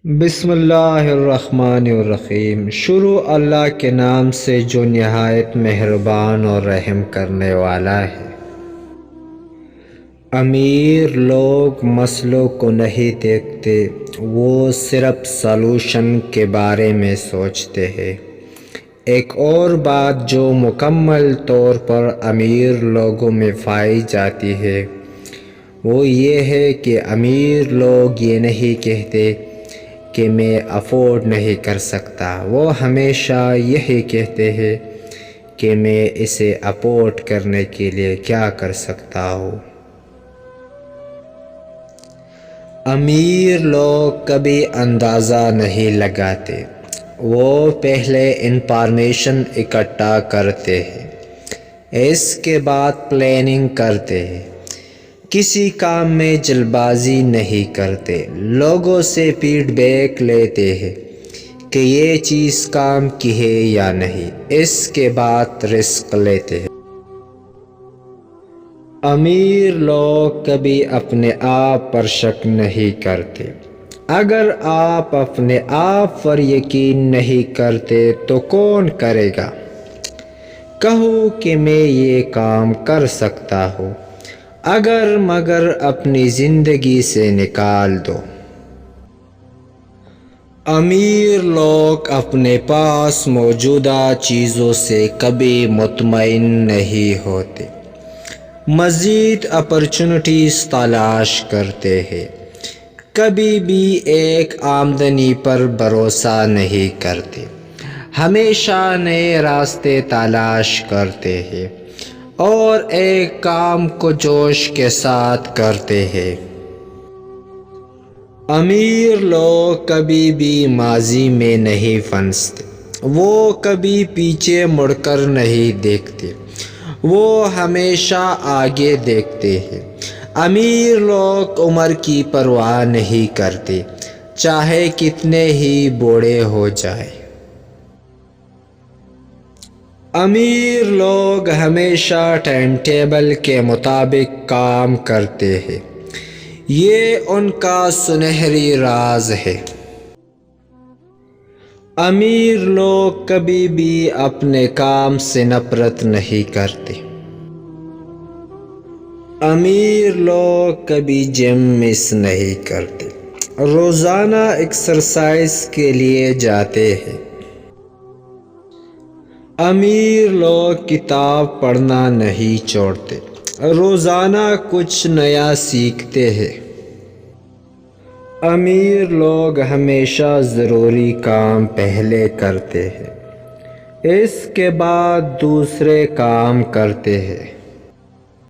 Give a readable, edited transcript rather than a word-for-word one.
بسم اللہ الرحمن الرحیم۔ شروع اللہ کے نام سے جو نہایت مہربان اور رحم کرنے والا ہے۔ امیر لوگ مسئلوں کو نہیں دیکھتے، وہ صرف سولوشن کے بارے میں سوچتے ہیں۔ ایک اور بات جو مکمل طور پر امیر لوگوں میں پائی جاتی ہے وہ یہ ہے کہ امیر لوگ یہ نہیں کہتے کہ میں افورڈ نہیں کر سکتا، وہ ہمیشہ یہی کہتے ہیں کہ میں اسے افورڈ کرنے کے لیے کیا کر سکتا ہوں۔ امیر لوگ کبھی اندازہ نہیں لگاتے، وہ پہلے انفارمیشن اکٹھا کرتے ہیں، اس کے بعد پلاننگ کرتے ہیں، کسی کام میں جلد بازی نہیں کرتے، لوگوں سے فیڈ بیک لیتے ہیں کہ یہ چیز کام کی ہے یا نہیں، اس کے بعد رسک لیتے ہیں۔ امیر لوگ کبھی اپنے آپ پر شک نہیں کرتے۔ اگر آپ اپنے آپ پر یقین نہیں کرتے تو کون کرے گا؟ کہو کہ میں یہ کام کر سکتا ہوں، اگر مگر اپنی زندگی سے نکال دو۔ امیر لوگ اپنے پاس موجودہ چیزوں سے کبھی مطمئن نہیں ہوتے، مزید اپرچونٹیز تلاش کرتے ہیں، کبھی بھی ایک آمدنی پر بھروسہ نہیں کرتے، ہمیشہ نئے راستے تلاش کرتے ہیں اور ایک کام کو جوش کے ساتھ کرتے ہیں۔ امیر لوگ کبھی بھی ماضی میں نہیں پھنستے، وہ کبھی پیچھے مڑ کر نہیں دیکھتے، وہ ہمیشہ آگے دیکھتے ہیں۔ امیر لوگ عمر کی پرواہ نہیں کرتے، چاہے کتنے ہی بوڑھے ہو جائیں۔ امیر لوگ ہمیشہ ٹائم ٹیبل کے مطابق کام کرتے ہیں، یہ ان کا سنہری راز ہے۔ امیر لوگ کبھی بھی اپنے کام سے نفرت نہیں کرتے۔ امیر لوگ کبھی جم مس نہیں کرتے، روزانہ ایکسرسائز کے لیے جاتے ہیں۔ امیر لوگ کتاب پڑھنا نہیں چھوڑتے، روزانہ کچھ نیا سیکھتے ہیں۔ امیر لوگ ہمیشہ ضروری کام پہلے کرتے ہیں، اس کے بعد دوسرے کام کرتے ہیں۔